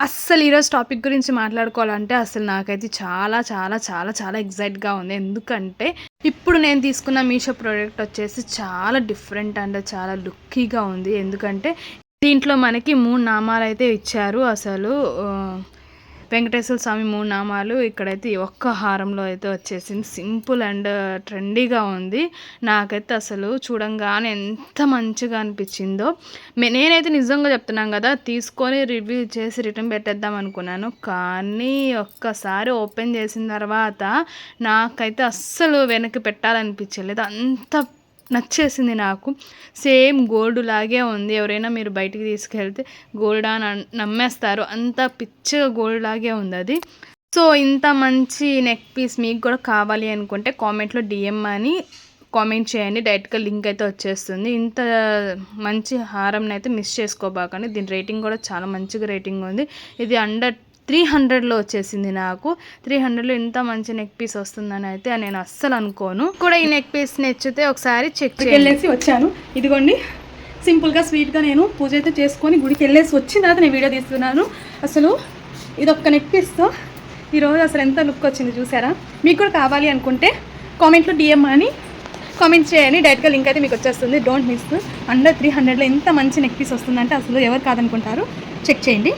అస్సలు ఈరోజు టాపిక్ గురించి మాట్లాడుకోవాలంటే అసలు నాకైతే చాలా చాలా చాలా చాలా ఎక్సైట్‌గా ఉంది. ఎందుకంటే ఇప్పుడు నేను తీసుకున్న మీషో ప్రోడక్ట్ వచ్చేసి చాలా డిఫరెంట్ అండ్ చాలా లుక్కీగా ఉంది. ఎందుకంటే దీంట్లో మనకి 3 నామాలైతే ఇచ్చారు. అసలు వెంకటేశ్వర స్వామి 3 నామాలు ఇక్కడైతే ఈ ఒక్క హారంలో అయితే వచ్చేసింది. సింపుల్ అండ్ ట్రెండీగా ఉంది. నాకైతే అసలు చూడంగానే ఎంత మంచిగా అనిపించిందో. నేనైతే నిజంగా చెప్తున్నాను కదా, తీసుకొని రివ్యూ చేసి రిటర్న్ పెట్టేద్దాం అనుకున్నాను. కానీ ఒక్కసారి ఓపెన్ చేసిన తర్వాత నాకైతే అస్సలు వెనక్కి పెట్టాలనిపించలేదు. అంత నచ్చేసింది నాకు. సేమ్ గోల్డ్ లాగే ఉంది. ఎవరైనా మీరు బయటికి తీసుకెళ్తే గోల్డా అని నమ్మేస్తారు. అంత పిచ్చిగా గోల్డ్ లాగే ఉంది అది. సో ఇంత మంచి నెక్ పీస్ మీకు కూడా కావాలి అనుకుంటే కామెంట్లో డిఎం అని కామెంట్ చేయండి. డైరెక్ట్గా లింక్ అయితే వచ్చేస్తుంది. ఇంత మంచి హారంని అయితే మిస్ చేసుకోబాకండి. దీని రేటింగ్ కూడా చాలా మంచిగా రేటింగ్ ఉంది. ఇది అండర్ 300లో వచ్చేసింది నాకు. 300లో ఇంత మంచి నెక్ పీస్ వస్తుందని అయితే నేను అస్సలు అనుకోను. కూడా ఈ నెక్ పీస్ నచ్చితే ఒకసారి చెక్ వెళ్ళేసి వచ్చాను. ఇదిగోండి, సింపుల్గా స్వీట్గా నేను పూజ అయితే చేసుకొని గుడికి వెళ్ళేసి వచ్చిన తర్వాత నేను వీడియో తీస్తున్నాను. అసలు ఇదొక్క నెక్ పీస్తో ఈరోజు అసలు ఎంత లుక్ వచ్చింది చూసారా. మీకు కూడా కావాలి అనుకుంటే కామెంట్లో డిఎం అని కామెంట్ చేయండి. డైరెక్ట్గా లింక్ అయితే మీకు వచ్చేస్తుంది. Don't miss. అండర్ 300లో ఎంత మంచి నెక్ పీస్ వస్తుందంటే అసలు ఎవరు కాదనుకుంటారు. చెక్ చేయండి.